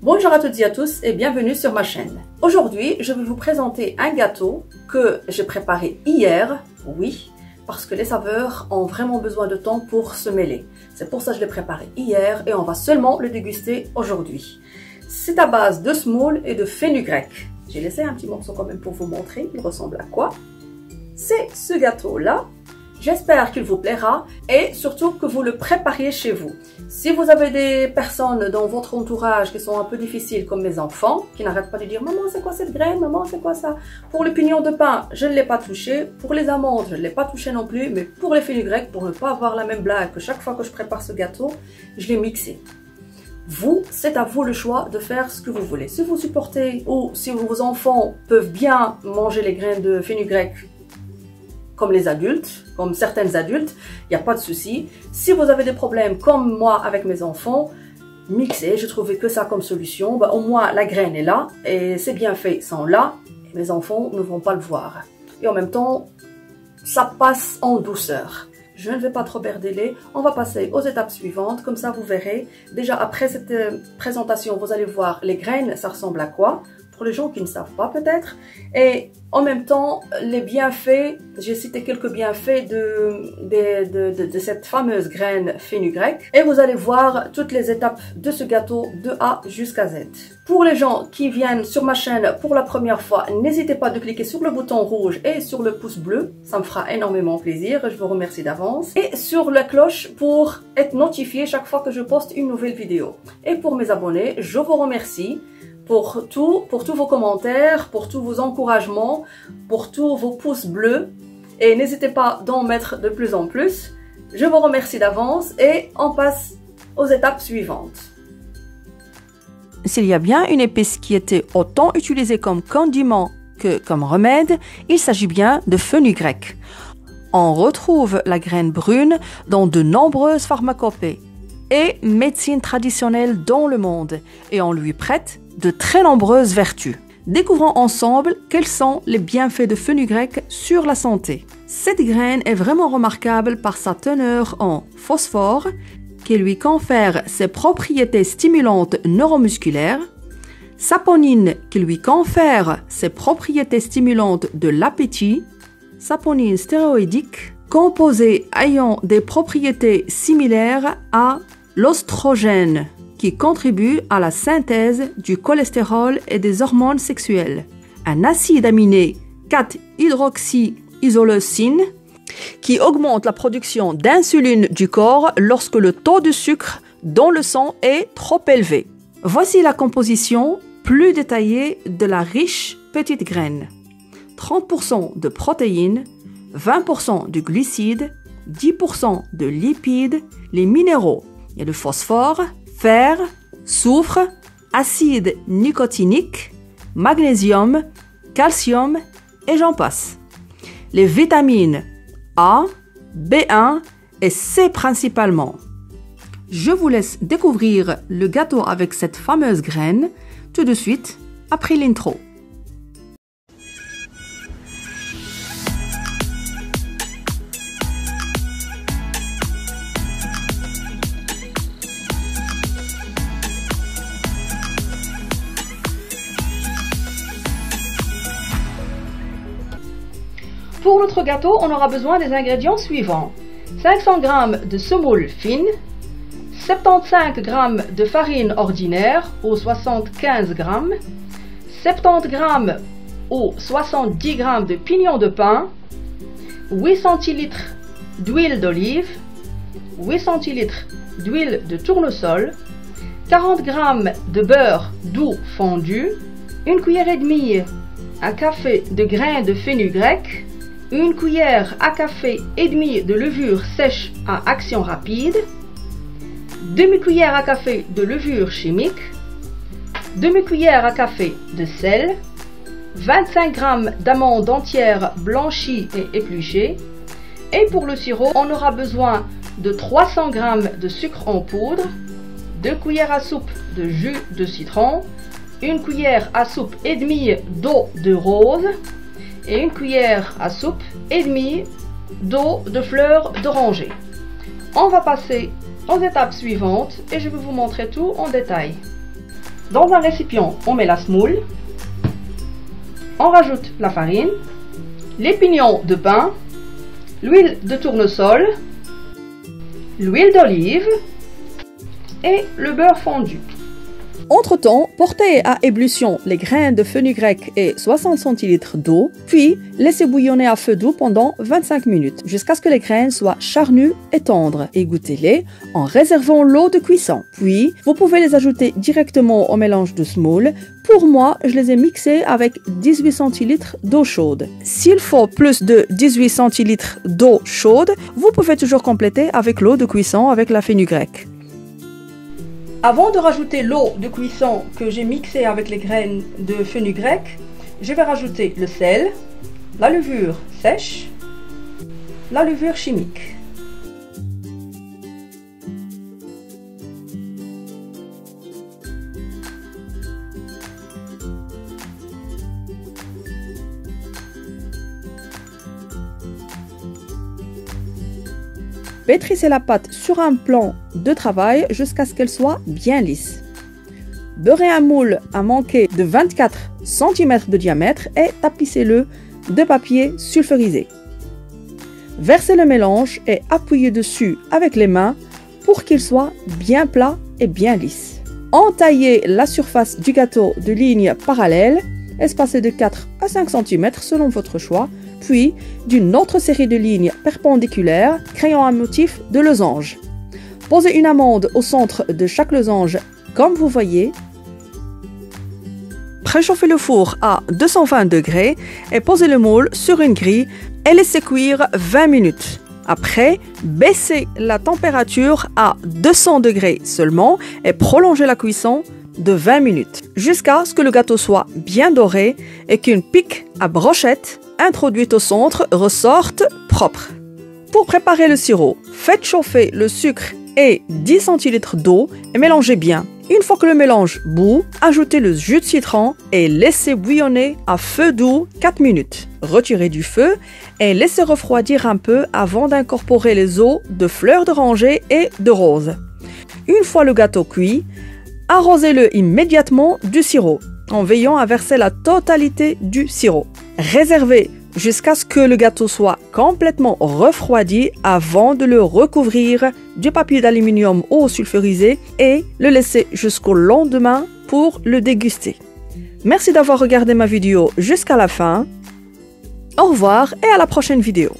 Bonjour à toutes et à tous et bienvenue sur ma chaîne. Aujourd'hui, je vais vous présenter un gâteau que j'ai préparé hier, oui, parce que les saveurs ont vraiment besoin de temps pour se mêler. C'est pour ça que je l'ai préparé hier et on va seulement le déguster aujourd'hui. C'est à base de semoule et de fenugrec. J'ai laissé un petit morceau quand même pour vous montrer, il ressemble à quoi. C'est ce gâteau-là. J'espère qu'il vous plaira et surtout que vous le prépariez chez vous. Si vous avez des personnes dans votre entourage qui sont un peu difficiles comme mes enfants, qui n'arrêtent pas de dire « Maman, c'est quoi cette graine? Maman, c'est quoi ça ?» Pour le pignon de pain, je ne l'ai pas touché. Pour les amandes, je ne l'ai pas touché non plus. Mais pour les fenugrec, pour ne pas avoir la même blague que chaque fois que je prépare ce gâteau, je l'ai mixé. Vous, c'est à vous le choix de faire ce que vous voulez. Si vous supportez ou si vos enfants peuvent bien manger les graines de fenugrec comme les adultes, comme certains adultes, il n'y a pas de souci. Si vous avez des problèmes comme moi avec mes enfants, mixer, je trouvais que ça comme solution. Au moins la graine est là et c'est bien fait sans là. Et mes enfants ne vont pas le voir. Et en même temps, ça passe en douceur. Je ne vais pas trop berdeler, on va passer aux étapes suivantes, comme ça vous verrez. Déjà après cette présentation, vous allez voir les graines, ça ressemble à quoi, pour les gens qui ne savent pas peut-être. Et en même temps, les bienfaits, j'ai cité quelques bienfaits de cette fameuse graine fenugrec. Et vous allez voir toutes les étapes de ce gâteau de A jusqu'à Z. Pour les gens qui viennent sur ma chaîne pour la première fois, n'hésitez pas de cliquer sur le bouton rouge et sur le pouce bleu. Ça me fera énormément plaisir, je vous remercie d'avance. Et sur la cloche pour être notifié chaque fois que je poste une nouvelle vidéo. Et pour mes abonnés, je vous remercie pour tous vos commentaires, pour tous vos encouragements, pour tous vos pouces bleus. Et n'hésitez pas d'en mettre de plus en plus. Je vous remercie d'avance et on passe aux étapes suivantes. S'il y a bien une épice qui était autant utilisée comme condiment que comme remède, il s'agit bien de fenugrec. On retrouve la graine brune dans de nombreuses pharmacopées et médecines traditionnelles dans le monde et on lui prête de très nombreuses vertus. Découvrons ensemble quels sont les bienfaits de fenugrec sur la santé. Cette graine est vraiment remarquable par sa teneur en phosphore qui lui confère ses propriétés stimulantes neuromusculaires, saponine qui lui confère ses propriétés stimulantes de l'appétit, saponine stéroïdique, composé ayant des propriétés similaires à l'oestrogène, qui contribue à la synthèse du cholestérol et des hormones sexuelles. Un acide aminé 4-hydroxyisoleucine qui augmente la production d'insuline du corps lorsque le taux de sucre dans le sang est trop élevé. Voici la composition plus détaillée de la riche petite graine. 30% de protéines, 20% de glucides, 10% de lipides, les minéraux. Il y a le phosphore, fer, soufre, acide nicotinique, magnésium, calcium et j'en passe. Les vitamines A, B1 et C principalement. Je vous laisse découvrir le gâteau avec cette fameuse graine tout de suite après l'intro. Pour notre gâteau, on aura besoin des ingrédients suivants. 500 g de semoule fine, 75 g de farine ordinaire ou 75 g, 70 g ou 70 g de pignon de pain, 8 cl d'huile d'olive, 8 cl d'huile de tournesol, 40 g de beurre doux fondu, 1 cuillère et demie à café de grains de fenugrec, 1 cuillère à café et demie de levure sèche à action rapide, demi-cuillère à café de levure chimique, demi-cuillère à café de sel, 25 g d'amandes entières blanchies et épluchées. Et pour le sirop, on aura besoin de 300 g de sucre en poudre, 2 cuillères à soupe de jus de citron, 1 cuillère à soupe et demie d'eau de rose et 1 cuillère à soupe et demie d'eau de fleurs d'oranger. On va passer aux étapes suivantes et je vais vous montrer tout en détail. Dans un récipient, on met la semoule, on rajoute la farine, les pignons de pain, l'huile de tournesol, l'huile d'olive et le beurre fondu. Entre-temps, portez à ébullition les graines de fenugrec et 60 centilitres d'eau, puis laissez bouillonner à feu doux pendant 25 minutes jusqu'à ce que les graines soient charnues et tendres. Égouttez-les en réservant l'eau de cuisson. Puis, vous pouvez les ajouter directement au mélange de semoule. Pour moi, je les ai mixés avec 18 centilitres d'eau chaude. S'il faut plus de 18 centilitres d'eau chaude, vous pouvez toujours compléter avec l'eau de cuisson avec la fenugrec. Avant de rajouter l'eau de cuisson que j'ai mixée avec les graines de fenugrec, je vais rajouter le sel, la levure sèche, la levure chimique. Pétrissez la pâte sur un plan de travail jusqu'à ce qu'elle soit bien lisse. Beurrez un moule à manquer de 24 cm de diamètre et tapissez-le de papier sulfurisé. Versez le mélange et appuyez dessus avec les mains pour qu'il soit bien plat et bien lisse. Entaillez la surface du gâteau de lignes parallèles, espacées de 4 à 5 cm selon votre choix, puis d'une autre série de lignes perpendiculaires créant un motif de losange. Posez une amande au centre de chaque losange comme vous voyez. Préchauffez le four à 220 degrés et posez le moule sur une grille et laissez cuire 20 minutes. Après, baissez la température à 200 degrés seulement et prolongez la cuisson de 20 minutes jusqu'à ce que le gâteau soit bien doré et qu'une pique à brochette introduite au centre ressorte propre. Pour préparer le sirop, faites chauffer le sucre et 10 centilitres d'eau et mélangez bien. Une fois que le mélange bout, ajoutez le jus de citron et laissez bouillonner à feu doux 4 minutes. Retirez du feu et laissez refroidir un peu avant d'incorporer les eaux de fleurs d'oranger et de rose. Une fois le gâteau cuit, arrosez-le immédiatement du sirop en veillant à verser la totalité du sirop. Réservez jusqu'à ce que le gâteau soit complètement refroidi avant de le recouvrir du papier d'aluminium eau sulfurisé et le laisser jusqu'au lendemain pour le déguster. Merci d'avoir regardé ma vidéo jusqu'à la fin. Au revoir et à la prochaine vidéo.